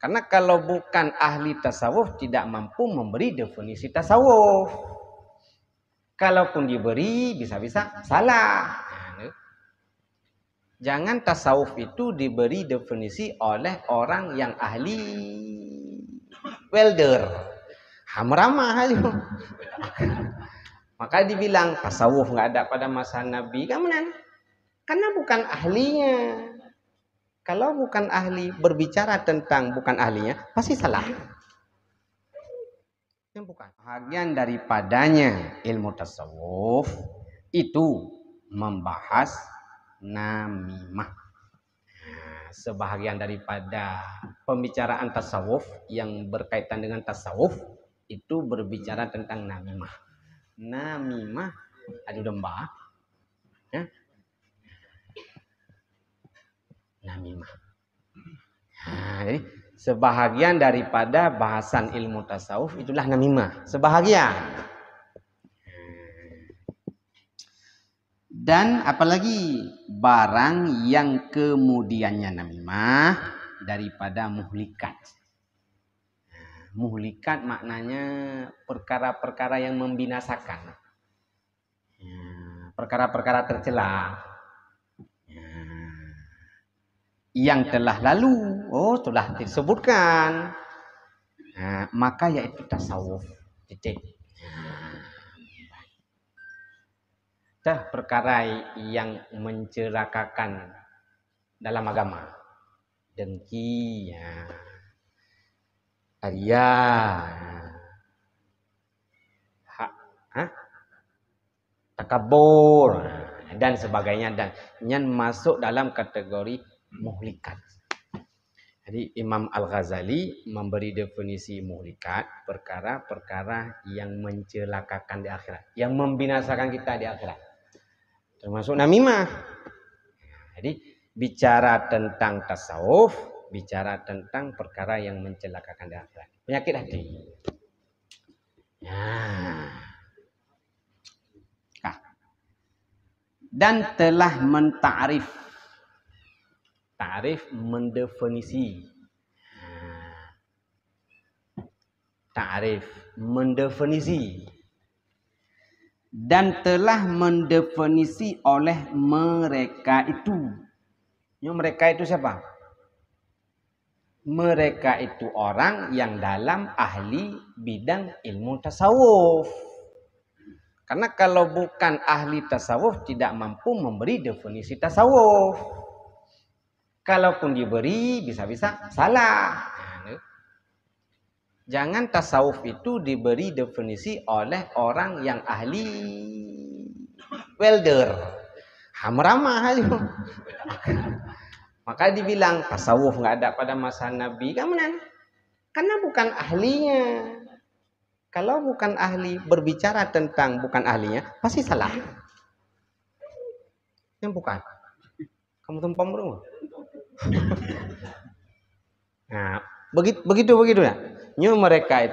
Karena kalau bukan ahli tasawuf tidak mampu memberi definisi tasawuf. Kalaupun diberi bisa-bisa salah. Jangan tasawuf itu diberi definisi oleh orang yang ahli welder. Hamramah aja. Maka dibilang tasawuf nggak ada pada masa Nabi. Karena bukan ahlinya. Kalau bukan ahli berbicara tentang bukan ahlinya, pasti salah. Yang bukan. Bahagian daripadanya ilmu tasawuf itu membahas namimah. Sebahagian daripada pembicaraan tasawuf yang berkaitan dengan tasawuf itu berbicara tentang namimah. Namimah adu domba. Ya? Namimah. Jadi sebahagian daripada bahasan ilmu tasawuf itulah namimah. Sebahagian. Dan apalagi barang yang kemudiannya namimah daripada muhlikat. Muhlikat maknanya perkara-perkara yang membinasakan. Perkara-perkara tercela. Yang telah lalu, telah disebutkan, maka yaitu tasawuf. Titik. Perkara yang mencelakakan dalam agama, dengki, ria, takabur, dan sebagainya, dan yang masuk dalam kategori muhlikat. Jadi Imam Al-Ghazali memberi definisi muhlikat, perkara-perkara yang mencelakakan di akhirat, yang membinasakan kita di akhirat, termasuk namimah. Jadi bicara tentang tasawuf, bicara tentang perkara yang mencelakakan di akhirat, penyakit hati. Dan telah mentarif, ta'rif mendefinisi, ta'rif mendefinisi, dan telah mendefinisi oleh mereka itu. Mereka itu siapa? Mereka itu orang yang dalam ahli bidang ilmu tasawuf. Karena kalau bukan ahli tasawuf tidak mampu memberi definisi tasawuf. Kalaupun diberi bisa-bisa salah. Jangan tasawuf itu diberi definisi oleh orang yang ahli welder. Hamramah aja. Maka dibilang tasawuf nggak ada pada masa Nabi. Karena bukan ahlinya. Kalau bukan ahli berbicara tentang bukan ahlinya, pasti salah. Yang bukan. Kamu tumpam bro. Nah, begitu ya. Mereka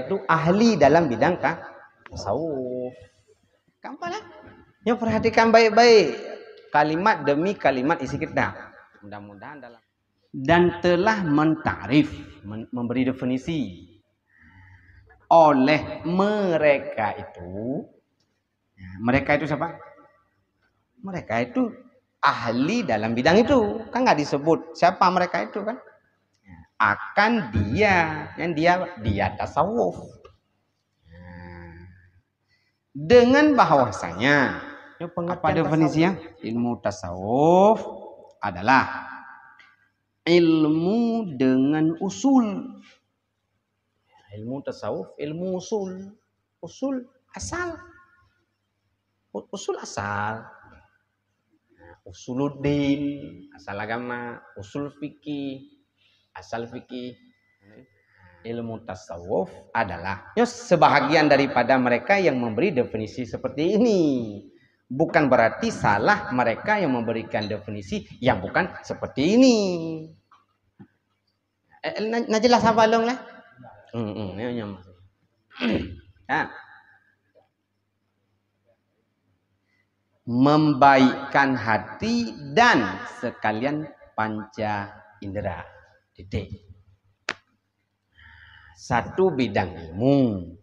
itu ahli dalam bidang tasawuf. Gampang lah. Perhatikan baik-baik kalimat demi kalimat isi kita. Mudah-mudahan dalam. Dan telah mentarif, memberi definisi oleh mereka itu. Mereka itu siapa? Mereka itu ahli dalam bidang itu. Kan nggak disebut siapa mereka itu kan? Akan dia tasawuf. Dengan bahwasanya apa definisinya? Ilmu tasawuf adalah ilmu dengan usul. Ilmu tasawuf, ilmu usul. Usul asal. Usul asal. Usuluddin, asal agama. Usul fikih, asal fikih. Ilmu tasawuf adalah sebahagian daripada mereka yang memberi definisi seperti ini. Bukan berarti salah mereka yang memberikan definisi yang bukan seperti ini. Jelas apa long lah? Membaikkan hati dan sekalian panca indera. Titik. satu bidang ilmu.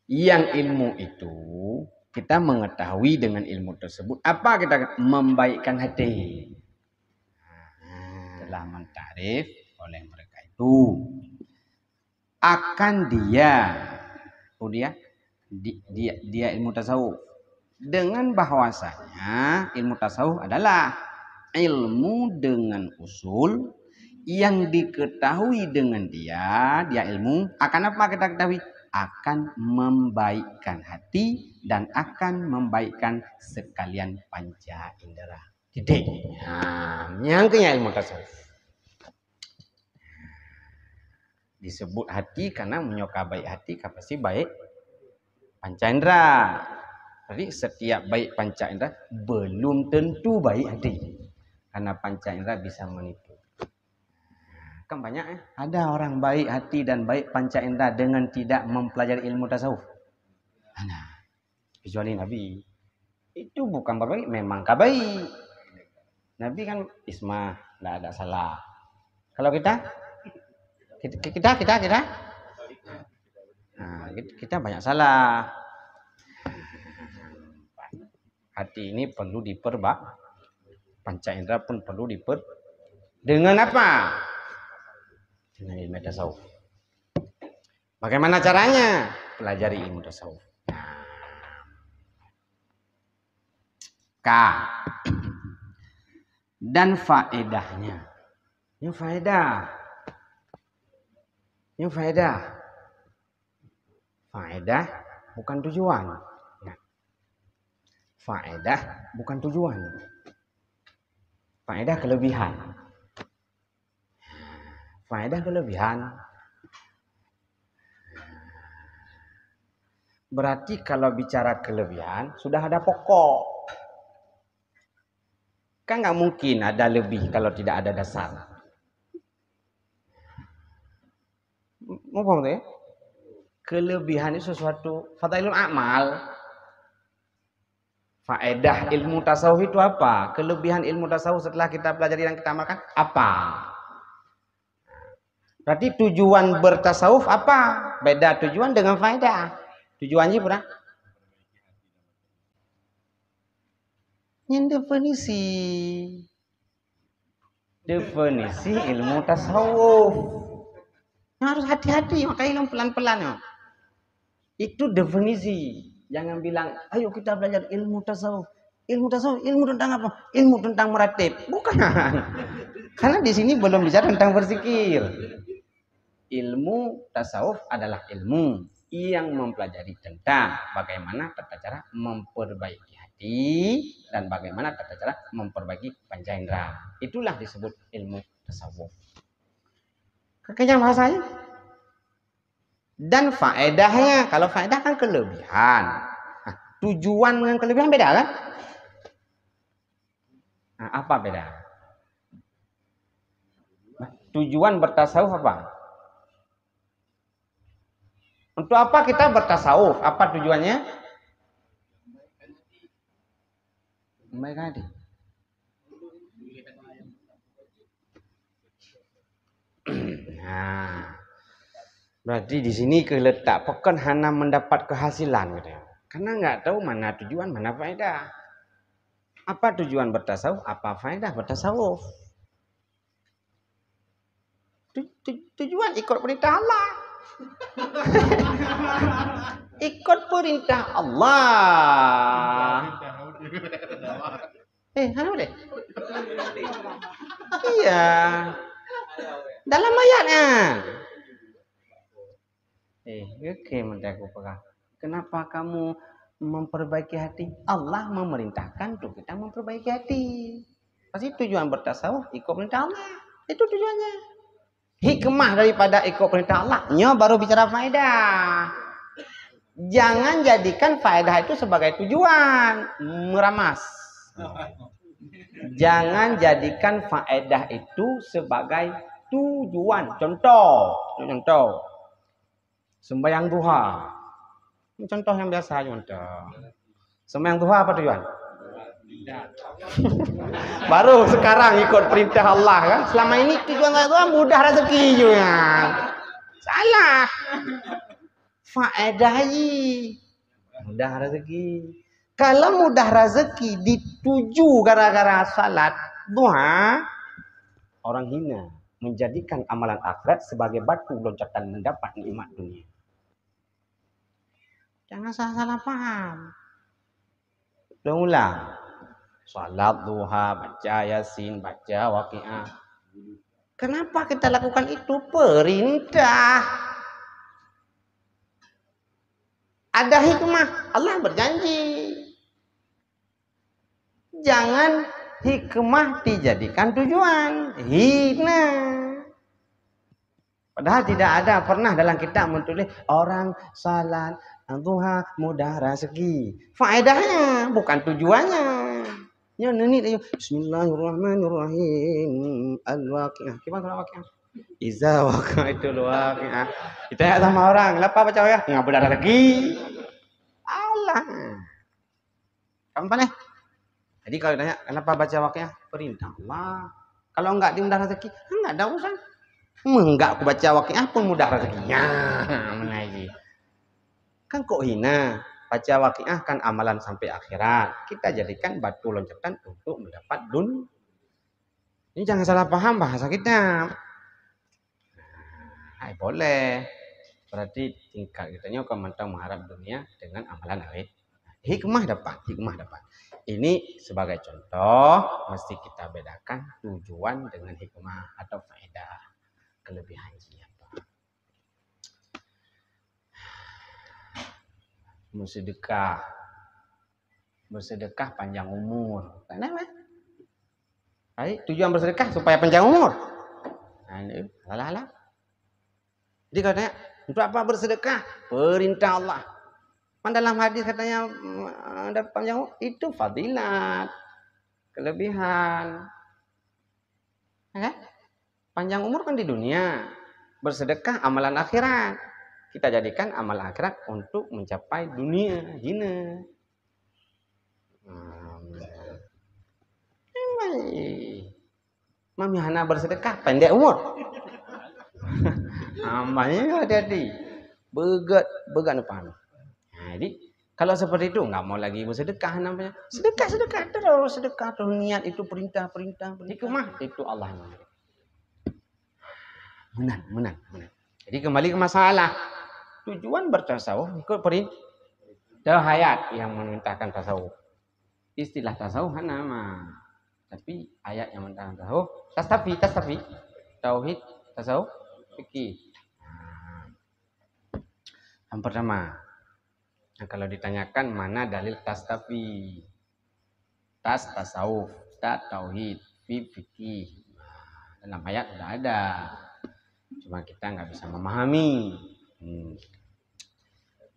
Yang ilmu itu kita mengetahui dengan ilmu tersebut apa kita membaikkan hati. Telah mentarif oleh mereka itu akan dia ilmu tasawuf dengan bahwasanya ilmu tasawuf adalah ilmu dengan usul yang diketahui dengan dia ilmu akan apa kita ketahui akan membaikkan hati dan akan membaikkan sekalian panca indera. Titik. Yang kenya ilmu tasawuf. Disebut hati karena menyoka baik hati pasti baik panca indera. Jadi setiap baik panca indera belum tentu baik hati. Karena panca indera bisa menipu. Kan banyak ya. Ada orang baik hati dan baik panca indera dengan tidak mempelajari ilmu tasawuf. Nah, kecuali Nabi. Itu bukan berbaik, memang kabaik. Nabi kan ismah, tidak ada salah. Kalau kita nah, kita banyak salah. Hati ini perlu panca indera pun perlu dengan apa? Dengan ilmu tasawuf. Bagaimana caranya? Pelajari ilmu tasawuf. K. Dan faedahnya. Yang faedah. Faedah bukan tujuan. Faedah bukan tujuan. Faedah kelebihan. Faedah kelebihan. Berarti kalau bicara kelebihan sudah ada pokok. Kan nggak mungkin ada lebih kalau tidak ada dasar. Mau paham ya? Kelebihan itu sesuatu fadailul a'mal. Faedah ilmu tasawuf itu apa? Kelebihan ilmu tasawuf setelah kita pelajari dan kita amalkan apa? Berarti tujuan bertasawuf apa? Beda tujuan dengan faedah. Tujuannya pernah? Yang definisi ilmu tasawuf. Yang harus hati-hati, makanya ilmu pelan-pelan ya. Itu definisi. Jangan bilang, ayo kita belajar ilmu tasawuf. Ilmu tasawuf, ilmu tentang apa? Ilmu tentang meratib. Bukan. Karena di sini belum bicara tentang berzikir. Ilmu tasawuf adalah ilmu yang mempelajari tentang bagaimana tata cara memperbaiki hati dan bagaimana tata cara memperbaiki panca indera. Itulah disebut ilmu tasawuf. Kekenyang bahasanya. Dan faedahnya, kalau faedah kan kelebihan. Nah, tujuan dengan kelebihan beda kan? Nah, apa beda? Nah, tujuan bertasawuf apa? Untuk apa kita bertasawuf? Apa tujuannya? Membaikkan hati. Nah, berarti di sini keletak pokok hanya mendapat kehasilan gitu ya. Karena nggak tahu mana tujuan, mana faedah. Apa tujuan bertasawuf? Apa faedah bertasawuf? Tujuan ikut perintah Allah. Ikut perintah Allah. Halo deh. Iya. Dalam ayatnya. Oke, menteri aku pegang. Kenapa kamu memperbaiki hati? Allah memerintahkan untuk kita memperbaiki hati. Pasti tujuan bertasawuf ikut perintah Allah. Itu tujuannya. Hikmah daripada ikut perintah Allah, baru bicara faedah. Jangan jadikan faedah itu sebagai tujuan, meramas. Jangan jadikan faedah itu sebagai tujuan. Contoh. Sembahyang duha. Contoh yang biasa contoh. Sembahyang duha apa tujuan? Baru sekarang ikut perintah Allah kan. Selama ini tujuan itu mudah rezeki juga. Salah. Faedahi mudah rezeki. Kalau mudah rezeki dituju gara-gara salat duha, orang hina menjadikan amalan akhirat sebagai batu loncatan mendapat nikmat dunia. Jangan salah paham. Ulang. Salat duha, baca Yasin, baca Waqiah. Kenapa kita lakukan itu? Perintah. Ada hikmah. Allah berjanji. Jangan hikmah dijadikan tujuan. Hina. Padahal tidak ada pernah dalam kitab menulis orang salat duha mudah rezeki. Faedahnya bukan tujuannya. Ya nani dia Bismillahirrahmanirrahim. Al-Waqiah. Gimana Al-Waqiah? Iza waqa'atul waqi'ah. Kita ya sama orang, kenapa baca ya? Enggak mudah rezeki. Allah. Kamu pandai? Jadi kalau ditanya kenapa baca Waqiah? Perintah Allah. Kalau enggak dimudah rezeki, enggak ada urusan. Enggak aku baca Waqiah pun mudah rezekinya. Menaiki. Kan kok hina? Baca Waqiah kan amalan sampai akhirat. Kita jadikan batu loncatan untuk mendapat dun. Ini jangan salah paham bahasa kita. Hai boleh. Berarti tingkat kitanya kalau mengharap dunia dengan amalan akhir. Hikmah dapat. Ini sebagai contoh mesti kita bedakan tujuan dengan hikmah atau faedah. Kelebihan apa? Bersedekah panjang umur. Kenapa? Tujuan bersedekah supaya panjang umur. Alah. Jadi katanya untuk apa bersedekah? Perintah Allah. Dalam hadis katanya ada panjang umur, itu fadilat, kelebihan. Ya? Panjang umur kan di dunia. Bersedekah amalan akhirat. Kita jadikan amal akhirat untuk mencapai dunia hina. Mami hana bersedekah pendek umur. Amalnya hati-hati. Begat depan. Jadi kalau seperti itu nggak mau lagi bersedekah namanya. Sedekah terus niat itu perintah. Hikmah itu Allah. Menang. Jadi kembali ke masalah. Tujuan bertasawuf ikut perintah hayat yang memerintahkan tasawuf. Istilah tasawuf nama. Tapi ayat yang memerintahkan tasawuf. Tastafi. Tauhid, tasawuf, fikih. Yang pertama. Nah, kalau ditanyakan mana dalil tastafi? Tas tasawuf, tauhid, fikih. Dalam ayat sudah ada. Cuma kita nggak bisa memahami.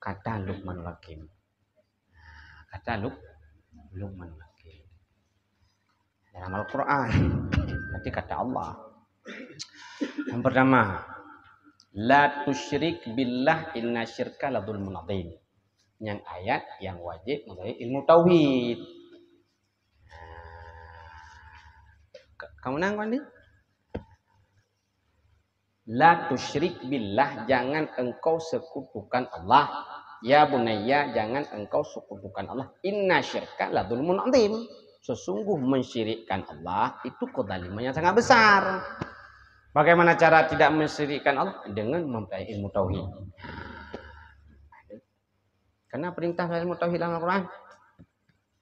Kata Luqmanul Hakim. Dalam Al-Quran. Nanti kata Allah. Yang pertama. La tusyrik billah inna syirka la dzulmun adzim. Yang ayat yang wajib mengetahui ilmu tauhid. Kamu nanggung nih? La tusyrik billah, jangan engkau sekutukan Allah. Ya bunayya, jangan engkau sekutukan Allah. Inna syirka la dzulmun adzim. Sesungguh mensyirikkan Allah itu kezaliman yang sangat besar. Bagaimana cara tidak mensyirikkan Allah? Dengan mempelajari ilmu tauhid. Karena perintah ilmu tauhid dalam Al-Quran.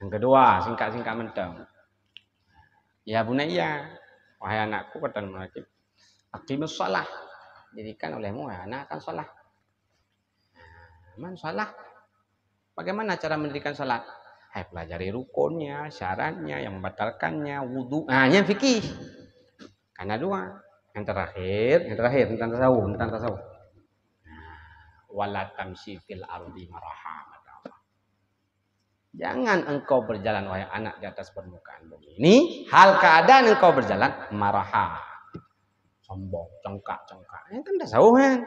Yang kedua, singkat mentang. Ya bunayya, wahai anakku, kata Al-Hakim, aqimus shalah. Dirikan olehmu, wahai anak, akan shalah. Shalah. Bagaimana cara mendirikan salat? Pelajari rukunnya, syaratnya, yang membatalkannya, wudu. Yang fikih. Karena dua. Yang terakhir tentang tasawuf. Wala tamshi fil ardi maraha. Jangan engkau berjalan wahai anak di atas permukaan bumi ini hal keadaan engkau berjalan maraha. Sombong, congkak. Ini kan tasawuf kan.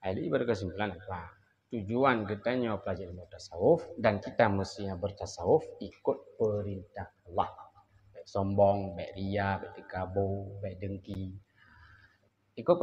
Jadi berkesimpulan apa? Tujuan kita pelajari ilmu tasawuf dan kita mestinya bertasawuf ikut perintah Allah. Baik sombong, baik ria, baik takabur, baik dengki. ikut